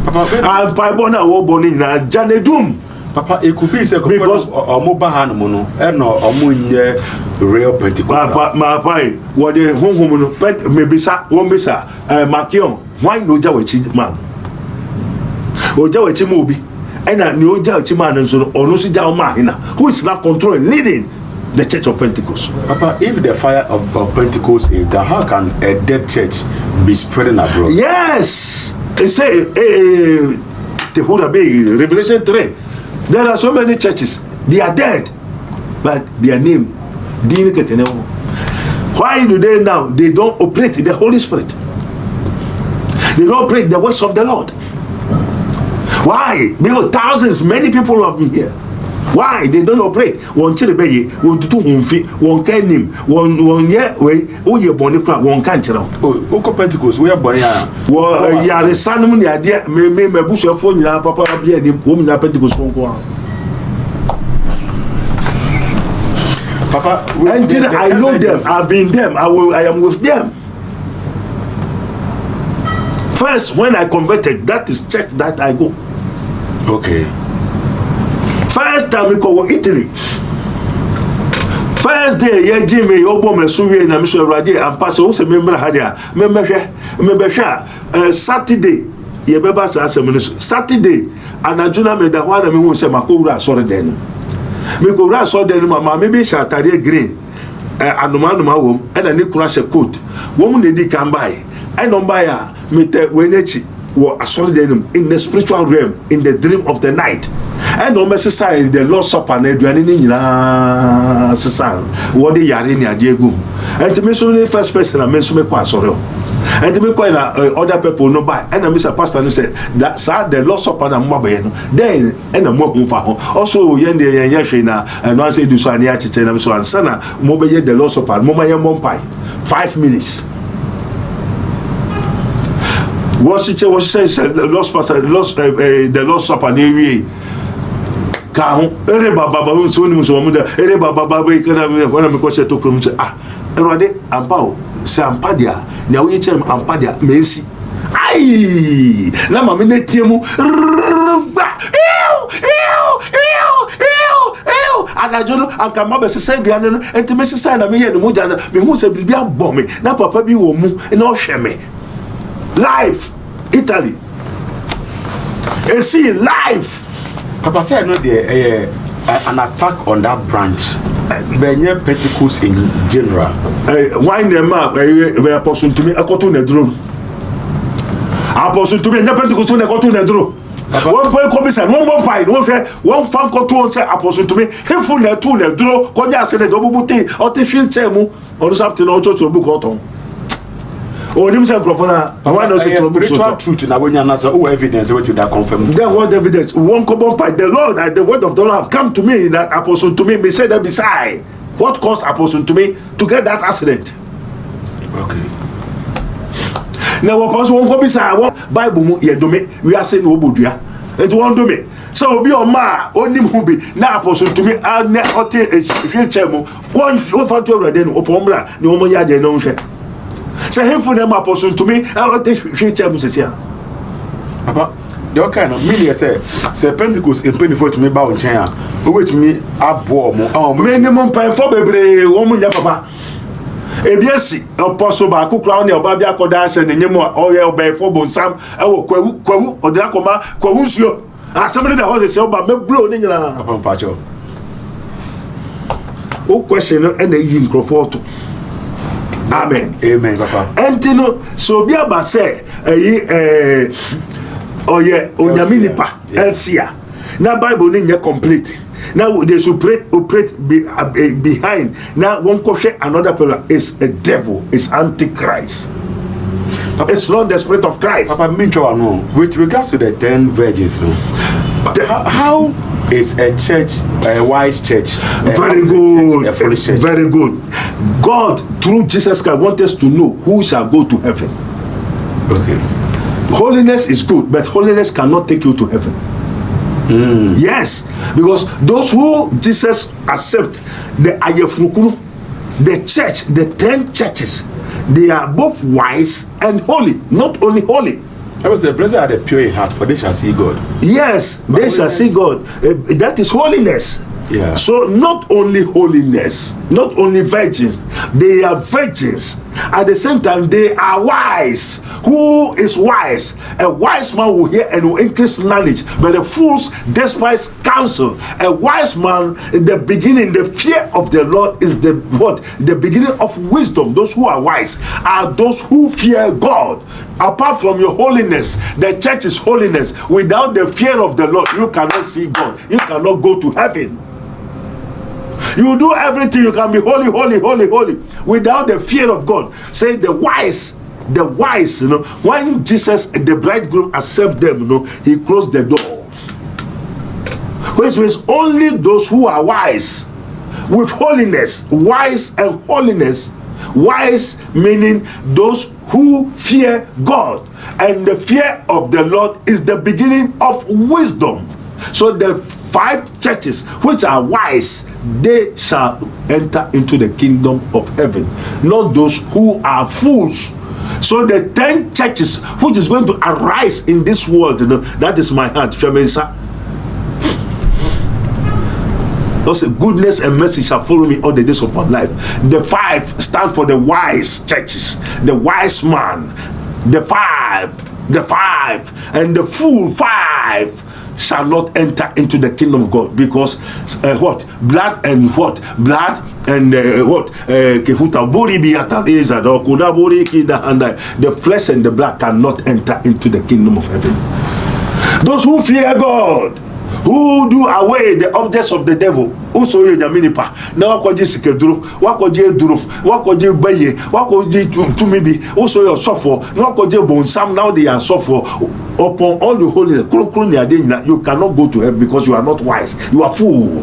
Papa, and Bible now born in Janedum. Papa, it could be because Omobahan mono and no Omunye real Pentecost. Papa, my pai, what the home maybe sa, won't be sa, Makion, why no Jawachi man? Or Jawachi movie. And I know Jawachiman and so or no Mahina, who is now controlling, leading the church of Pentecost. Papa, if the fire of Pentecost is that, how can a dead church be spreading abroad? Yes, they say Revelation 3. There are so many churches, they are dead, but their name, why do they now? They don't operate the Holy Spirit. They don't operate the works of the Lord. Why? Because thousands, many people have been here. Why? They don't operate. One chile one to one can him, one year way, oh, you're born one can't. Oh, Pentecost, we are born. Well, yeah, the son of the idea may bush your phone, Papa, woman, Pentecost won't go on. Papa, until I know them, I've been them, I am with them. First, when I converted, that is church that I go. Okay. First time we go to Italy. First day, yeah, Jimmy, Obama, Suri, and Mr. Radi, and Pastor, also member Hadia, member Saturday, Yababa Saturday, and Ajuna made the one I mean, say Makura saw then. Mikura saw then, Mamma, maybe Shatari green, and no man, home, and a new crash a coat. Woman, they can buy. I don't buy her. Wenechi were assaulted in the spiritual realm, in the dream of the night. And no necessary the Lord's Supper and Adrianina San, what the Yarinia Diego. And to mention the first person I mentioned me quite sorry. And to be quite other people no buy. And Mr. Pastor said that the Lord's Supper and Mabeno. Then and a more also Yendi and Yashina and I say to Saniachi and so and Sana, Mobile the Lord's Supper, Momaya Mompai. 5 minutes. What she says, lost pastor, lost the Lord's Supper near me. Ere baba so ni so muda ere baba kana wana me kwese to krom say erode ambao se ampadia na wo yichem ampadia mensi ai na ma me netiemu anajono anka ma be sese biane no enti me sese na me ye no moja na me hu se bibia bɔ me na papa bi wo mu na o hwɛ me live Italy see live. Papa said no there an attack on that branch. Benye Pentecost in general. Why the map apostle to me akoto na duro. Apostle to me na Pentecost na akoto na duro. One boy comes and one pie, one fan control say apostle to me. He full na two na duro. Konya say na double buti. Ote feel chemu. Or something or church book autumn. Oh, him say grofona. I want to say spiritual truth na when you answer. Oh, evidence what you that confirm. Then what evidence? One common pie. The Lord, the word of the Lord have come to me. That apostle to me say that beside. What caused apostle to me to get that accident? Okay. Now apostle won't go beside one Bible mu ye do me. We are saying no bodua. It won't do me. So obi o ma oni mu bi na apostle to me na ote feel chemu. One fan to already no opombra ni omo ya de no hwe. Say him for them apostle to me ote feel chemu sesia. Papa the kind of media say Pentecost in 24 to me ba on chen a o wait me abo mo minimum pay for bebre wo mu nya papa ebiesi apostle ba akukura ne oba bia koda hye ne nyem o ye obey for bonsam e wo kwawu odira koma kwawu nsuo asem ne da ho se oba mebro ne nyina papa mpacho o question no na yi nkrofo to amen papa entino so bia ba say oye onyame nipa elsia na bible ne nye complete. Now they should operate behind. Now one question another person is a devil, is antichrist. Papa, it's not the spirit of Christ. Papa, with regards to the 10 virgins, how is a church a wise church? Very good. A foolish church? Very good. God through Jesus Christ wants us to know who shall go to heaven. Okay. Holiness is good, but holiness cannot take you to heaven. Yes, because those who Jesus accept, the Ayefrukunu, the church, the 10 churches, they are both wise and holy. Not only holy. I was the blessed are the pure in heart, for they shall see God. Yes, but they shall see God. That is holiness. Yeah. So not only holiness, not only virgins, they are virgins. At the same time, they are wise. Who is wise? A wise man will hear and will increase knowledge, but the fools despise counsel. A wise man, in the beginning, the fear of the Lord is the what? The beginning of wisdom. Those who are wise are those who fear God. Apart from your holiness, the church is holiness. Without the fear of the Lord, you cannot see God. You cannot go to heaven. You do everything, you can be holy, holy, holy, holy, without the fear of God. Say the wise, you know, when Jesus, the bridegroom, accept them, you know, he closed the door. Which means only those who are wise, with holiness, wise and holiness, wise meaning those who fear God. And the fear of the Lord is the beginning of wisdom. So the 5 churches which are wise, they shall enter into the kingdom of heaven, not those who are fools. So the 10 churches which is going to arise in this world, you know, that is my hand. Also, goodness and mercy shall follow me all the days of my life. The 5 stand for the wise churches, the wise man, the 5, and the fool 5 shall not enter into the kingdom of God, because what? Blood and what? Blood and what? The flesh and the blood cannot enter into the kingdom of heaven. Those who fear God, who do away the objects of the devil, also you minipa now wakoje sikeduro, wakoje duro, wakoje baye, wakoje tumibi, also your suffer, now wakoje bonsam, now they are suffer upon all the holiness. You cannot go to heaven because you are not wise. You are fool.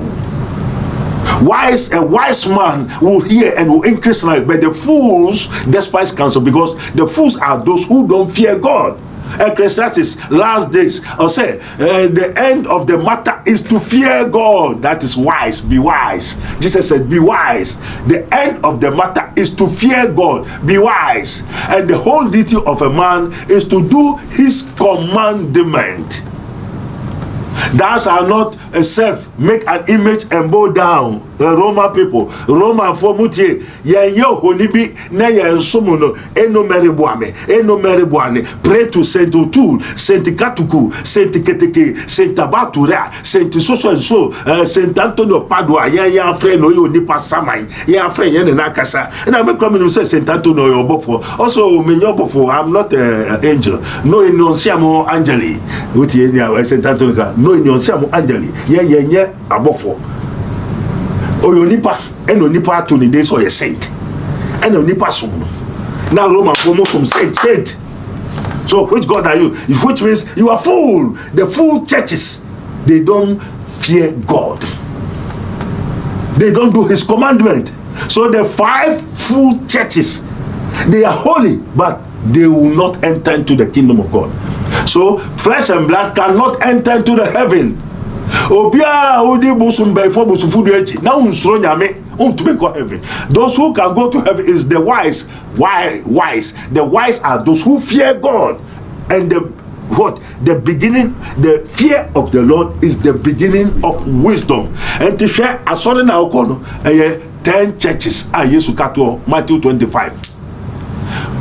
Wise, a wise man will hear and will increase knowledge, but the fools despise counsel, because the fools are those who don't fear God. Ecclesiastes, last days, I'll say the end of the matter is to fear God. That is wise. Be wise. Jesus said, be wise. The end of the matter is to fear God. Be wise. And the whole duty of a man is to do his commandment. Thou shalt not serve, make an image and bow down. The Roman people, Roman for mutie, ye honibi, ne ye somono, eno meribuane, pray to Saint Otul, Saint Katuku, Saint Keteke, Saint Abatura, Saint so and so, Saint Antonio Padua, ya friend, no you nipa samai, ya friend, yen nakasa. And I make come say Saint Antonio Yobofo. Also, Menyobofo, I'm not an angel. No, in siamo angeli. With Saint Antonio, no, in siamo angeli. Ye, abofo. Oyonipa, and onipa to the days or a saint. And onipa sum. Now Roman promote from saint. So which God are you? Which means you are fool. The fool churches, they don't fear God. They don't do his commandment. So the 5 fool churches, they are holy, but they will not enter into the kingdom of God. So flesh and blood cannot enter into the heaven. Obia odi busum before busufudu echi na unsuro nyame untume go heaven. Those who can go to heaven is the wise. Why wise? The wise are those who fear God. And the beginning, the fear of the Lord is the beginning of wisdom. And to share a sudden outcome 10 churches are Yesu kato Matthew 25.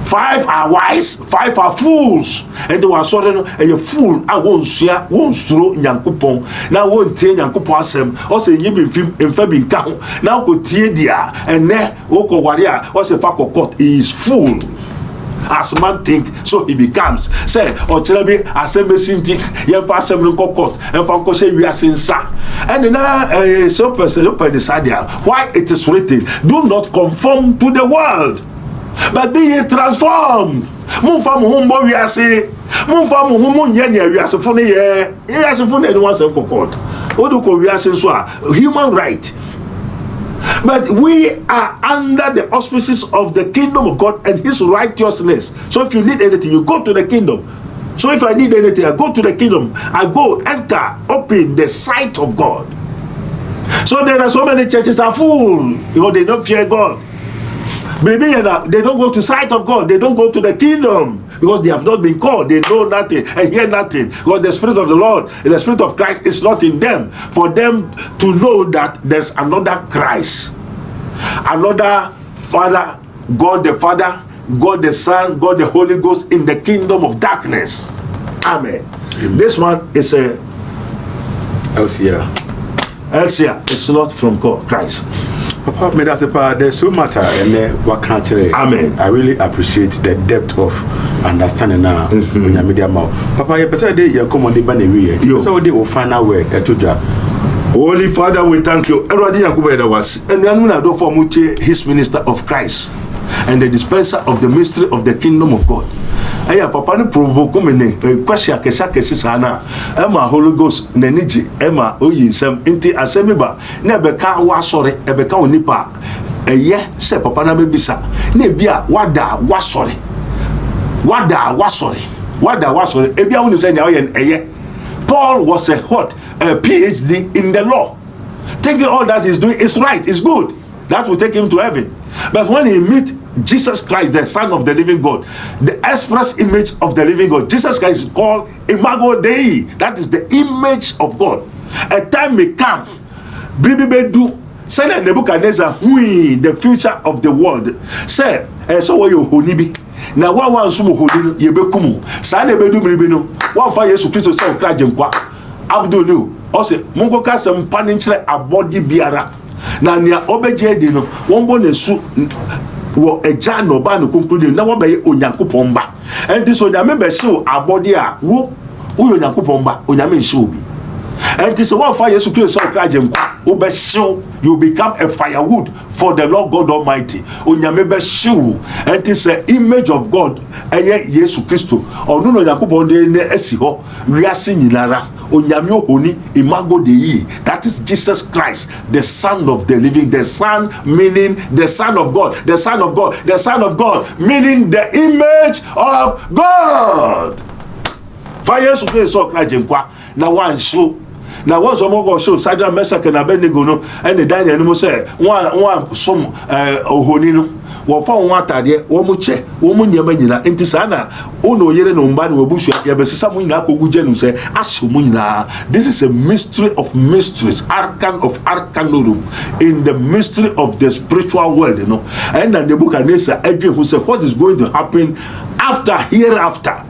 5 are wise, 5 are fools. And they were sudden a fool. I won't share, won't throw Yankupon. Now won't tell Yankupon Sam, or say you film in Fabin Cow. Now go Tiedia and ne Oko Waria, or say Fako court is fool. As man think, so he becomes. Say, or tell me, assemble Sinti, Yanfa Assembly court, and Fanko say we are since. And then some person open the Sadia. Why it is written, do not conform to the world, but be ye transformed. Mumfam humbo we are say, Mumfam humun yenya we are so funny, ye are so funny, and once a court. Oduko we are since human right. But we are under the auspices of the kingdom of God and his righteousness. So if you need anything, you go to the kingdom. So if I need anything, I go to the kingdom. I go, enter, open the sight of God. So there are so many churches are full because they don't fear God. Maybe they don't go to sight of God. They don't go to the kingdom because they have not been called. They know nothing and hear nothing. Because the Spirit of the Lord and the Spirit of Christ is not in them. For them to know that there's another Christ, another Father, God the Father, God the Son, God the Holy Ghost in the kingdom of darkness. Amen. This one is a Elsia. It's not from God, Christ. Papa, there's so much and what can't you? Amen. I really appreciate the depth of understanding now in your media mouth. Papa, you better you come on the banner. You so they will find out where to do. Holy Father, we thank you. Everybody was and we are do for his minister of Christ and the dispenser of the mystery of the kingdom of God. Aya papa ne provoke me question kesa sana ema Holy Ghost na niji ema oyi nsem nti asemi ba na beka wa sore ebeka onipa eye se papa na bebisa na bia wada wa sore ebia wonu se na oye eye. Paul was a PhD in the law, thinking all that he's doing is right, is good, that will take him to heaven. But when he meet Jesus Christ, the Son of the living God, the express image of the living God, Jesus Christ is called Imago Dei. That is the image of God. A time may come, Bibibedu, say Nebuchadnezzar, the future of the world. Say, so what you honibi. Now one sumo hodino, yebekumu. Sane bedu bribino. One fire Yesu Christ sayokrajemkwa. Abdulu, also Mungo kasem paninchre abodi biara. Na nia obeje di no, wonbo nesu wo eja no ba no conclude na wo be onyankopon ba. Enti so nyame be show abodi a wo onyankopon ba, onyame show bi. Enti so one fire Yesu Christ sayokrajemkwa, wo be show, you become a firewood for the Lord God Almighty. Onyame be show. Enti say image of God eye Yesu Christo. Onu no onyankopon de ne asi ho, wiase nyinara. Onyame ohoni Imago Dei. That is Jesus Christ, the Son of the living, the Son meaning the Son of God, the Son of God, the Son of God meaning the image of God. Fire so so krajemkwa na one show. Now once some go show Shadrach, Meshach and Abednego no and the Daniel no say one some ohoni no wo fa won atade wo mu che wo mu nyama nyina enti saa na ono yere no mba na obusu ya besisa mu nyina akoguje nu se ahye mu nyina. This is a mystery of mysteries, arcan of arcanorum, in the mystery of the spiritual world, you know. And then Nebuchadnezzar edwe who said what is going to happen after hereafter.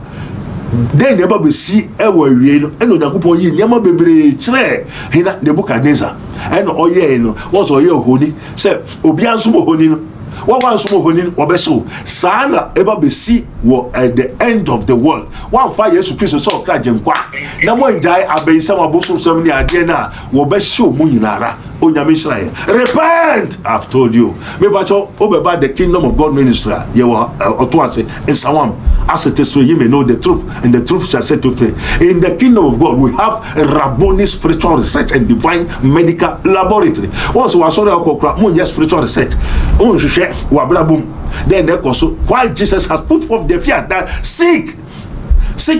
Then never be see ever we no and Onyankopon yi nyama bebre kire hina Nebuchadnezzar and oye no was oye honi say obi anso mo honi no one anso mo honi no obeso sana ever be see at the end of the world one fire Jesus Christ so kra genkwa na mo njai abensam abosomsam ni ade na wo be show mu nyinara onyame Israel. Repent, I've told you. Me bacho obeba the kingdom of God ministry. Ye wa otoase in Sawam. As it is, you may know the truth, and the truth shall set you free. In the kingdom of God, we have a Rabboni spiritual research and divine medical laboratory. Once we are sorry, spiritual research. Then also, why Jesus has put forth the fear that seek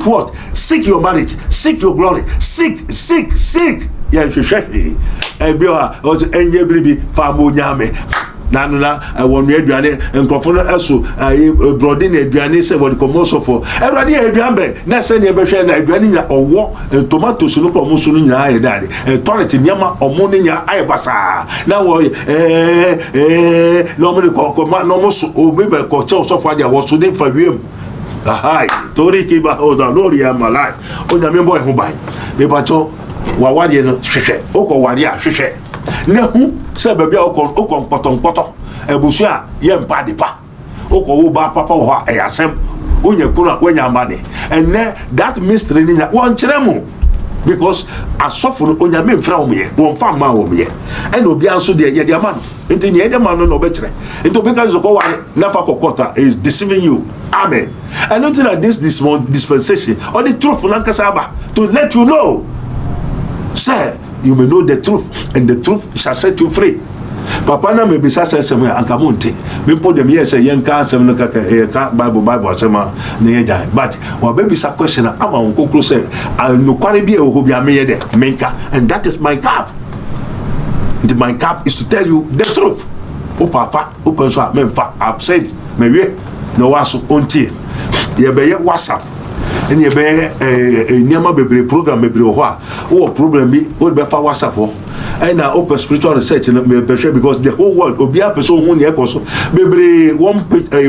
what? Seek your marriage, seek your glory, seek. Yeah, and be a baby, famo nyame. Nanuna, I want me Adriane and Cofona Asu, Brodin Adriane said what the commercial for. Everybody Adriambe, Nasan Yabashan, Adriania or war, and tomatoes look almost soon in your daddy, and toilet in Yama or morning your Ayabasa. Now, normally nomos or baby called so far there was today for him. Hi, Tori Kiba, oh, the Loria, my life. Oh, the member who buy. Bebacho, Wawadian, Shisha, Oko Wadia, Shisha. Nehu se bebe okon poton ebusia ye mpa de pa oko ba papa ho ayasem onye kuna wenya mane and that mystery ni won kiremu because asofo no onya me mfra omoye won fa ma omoye and obi anso de ye de man enti ne de man no obekire enti obi kan zoko ware na fa kokota is deceiving you. Amen. And not that this dispensation or the truth lankasaba to let you know, sir, you may know the truth, and the truth shall set you free. Papa na me bisa say somewhere ankamonte. Me put them here say yanka asem no ka Bible asema na yeja. But wa be bisa question ama onkokro say no kware bi e ho bi ameye de menka, and that is my cap. My cap is to tell you the truth. Opa open so memfa. I've said me we no waso onti. Ye be WhatsApp. And ye be nyama bebre program bebre ho a o problem bi o be fa WhatsApp ho. And open spiritual research because the whole world obia person who near koso bebre one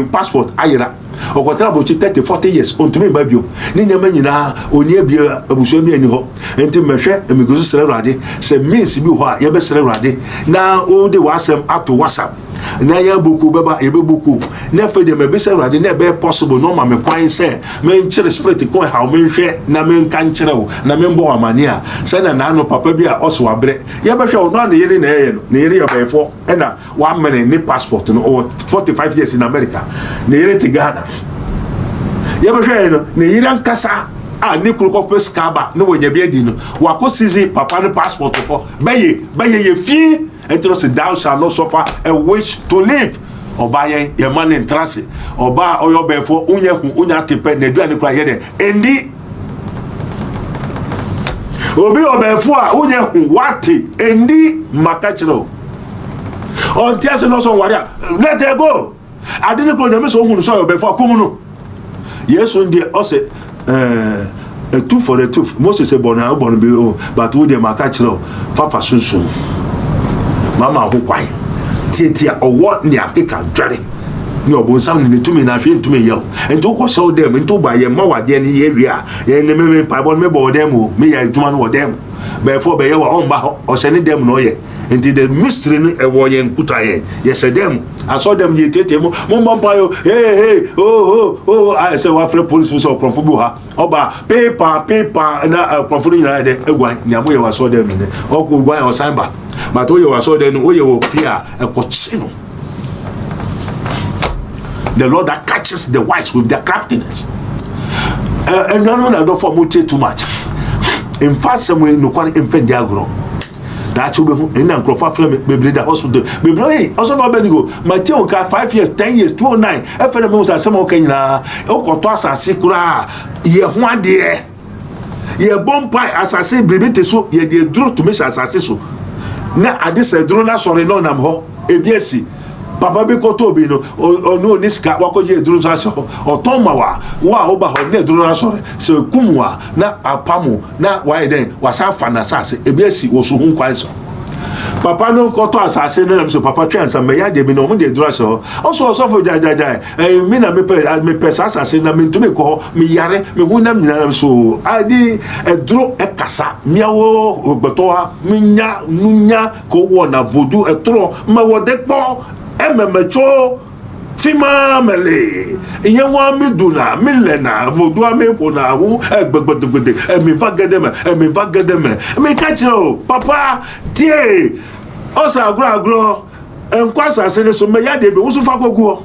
passport ayira okotra bo 30-40 years ontumi ba bio ni nyama nyina oni abia abuso mi ani ho enti mehwe emigoso sere rade se means bi ho a ye be sere rade na o de wasem ato WhatsApp na ya boku beba ebe boku na fe de me be sere rade na be possible no ma me kwan se me nchire spirit ko ha me hwe na me nka nchire wo na me mbo amane a se na no papa bi a oso wabre ya be hwe o no na yere na ye no na yere ya be fo na 1 minute ni passport no 45 years in America na yere ti Ghana ya be hwe no na yere nkasa a ni kuroko peskaba no wonya bi adi no wako sizi papa no passport ko beye ye fi entrance thou shall not suffer a wish to live oba yen ye man in trance oba oyo befo unya tepe na duane kura ye de endi obi obefo a unya wati endi makachiro on tiase no so waria let it go adini ko nyame so hunu so obefo akomuno yesu ndi o se a tooth for a tooth Moses say bona bi but we dem makachiro fafa sunsun mama ho kwai tietia owo ni akeka dware ni obonsam ni tumi na hwe ntumi yaw ento ko show dem ento ba ye ma wade ni ye wi a ye ne me pa bon me bo dem o me ya adwuma no dem be fo be ye wa on ba o se ni dem no ye enti the mystery ni e wo ye nkuta ye se dem aso dem ye tete mo ba yo hey oh I say wa free police so konfo bi ha oba paper na konfo ni na de egwan ni amo ye wa so dem ni o ko gwan o samba but oye was so then oye will fear a cochino. The Lord that catches the wise with their craftiness. And no one I don't for much too much. In fact, some way no quite infant diagro. That you be in Uncrofa Flame, baby, the hospital. Baby, also for Abednego. My tea car 5 years, 10 years, 209. FNM was a some Kenya. Okotoasa Sikura. Ye one dear. Ye bomb pie as I say, Bribite so, ye dear drew to Miss Assassin. Na ade se dro na sore no nam ho ebiesi papa bi koto bi no ono niska wakoje eduru so aso otoma wa oba ho na eduru aso se kumwa na apamu na why then wasa fana sase ebi esi wo so hu kwan so papa no koto asase na so papa twansa me ya de bi no mo de eduru aso so fo jajaja mi na me pe asase na me ntumi ko me yare me hu na nyina so adi eduru ekasa miawo ogbotowa minya nunya ko wona vodu etro ma wodekpo ememecho fima mele iye wa mi duna mi lena vodu ame pona hu egbegbedegbe emi vagedeme mi kachiro papa tie osa agro enkwasa sene so me yade be wusu fakogu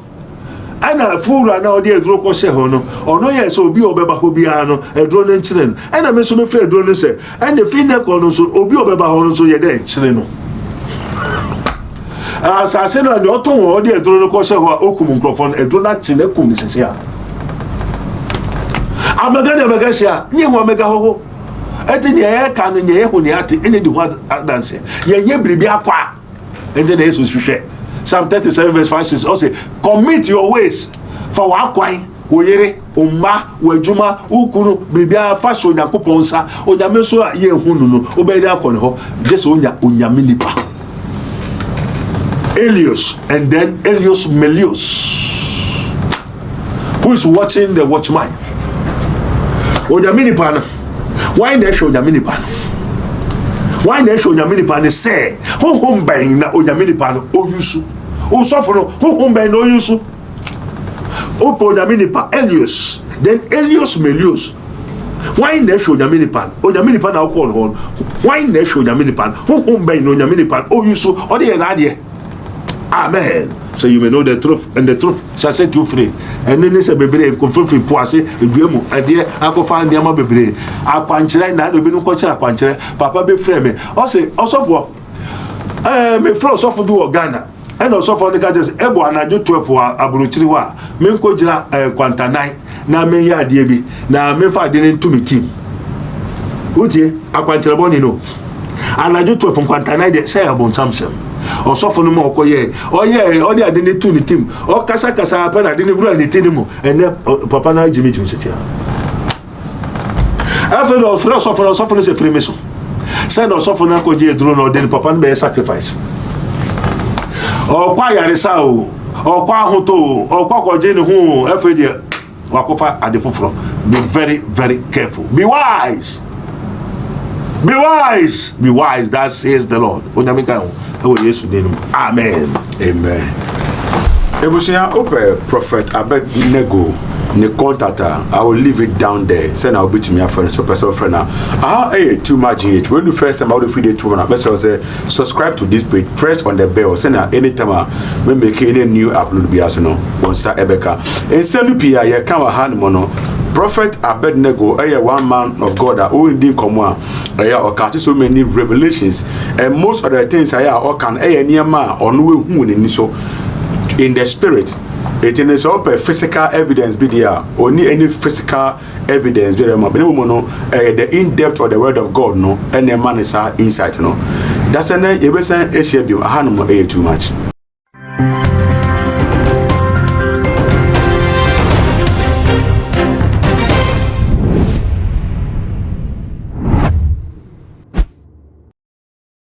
ana fura na odi edro ko se ho no ono ye so obi obeba ho bia no edro no nchire no ana me so me fe edro no se ene fi ne ko no so obi obeba ho no so ye de nchire no asase no de oton wo de edro no ko se ho okum microphone edro na chine kum ni sese a amega sia nye ho amega ho eti ne ye ka no nye ho ne ate ene di ho dance ye bribi akwa enti na Jesus hwehwe Psalm 37 verse 5 says also commit your ways for wakwan oyere umma wajuma ukuru bibia fasho yakopon sa onyame so ye hunu no obedi akone ho just onyame nipa Elios and then Elios Melios who is watching the watchman onyame nipa no why na show onyame nipa no why na show onyame nipa no say honhom ban na onyame nipa no oyusu o suffer honhom ban na oyusu opo onyame nipa Elios then Elios Melios why na show onyame nipa na akọ no why na show onyame nipa honhom ban na onyame nipa oyusu ode ye na ade amen. So you may know the truth, and the truth shall set you free. And then this bebre confirm free poase eduemu ade akofa ndiama bebre akwankyere na no bi no kokyere akwankyere papa be frame me o say osofo me fro osofo bi wo Ghana and osofo ne ka just ebo anajo 12 aburuchiri wa me nkogyira kwantanai na me ya ade bi na me fa ade ne ntumi team utie akwankyere boni no anajo 12 kwantanai de say abon samsem osofo no mo okoye odi ade ne tu ni team o kasa pa na ade ne buru ni tinimu ene papa na jimi setia after the osofo no se free meso send osofo na ko je duro no den papa no be sacrifice o kwa yare sa o kwa hoto o kwa ko je ne hu after the wakofa ade foforo be very very careful be wise that says the Lord onyamika oh yes amen Ebusia ope Prophet Abednego ne contactor I will leave it down there send I'll be to me a friend so person friend too much it when you first time I will feed it to one person say subscribe to this page press on the bell send anytime we make any new upload be as no onsa ebeka and send pia ye kan wa han mono Prophet Abednego one man of God that who didn't come one or so many revelations and most of the things or can near or no who so in the spirit it is up a physical evidence be there only any physical evidence be there the in-depth of the word of God no and the man is insight no that's an too much.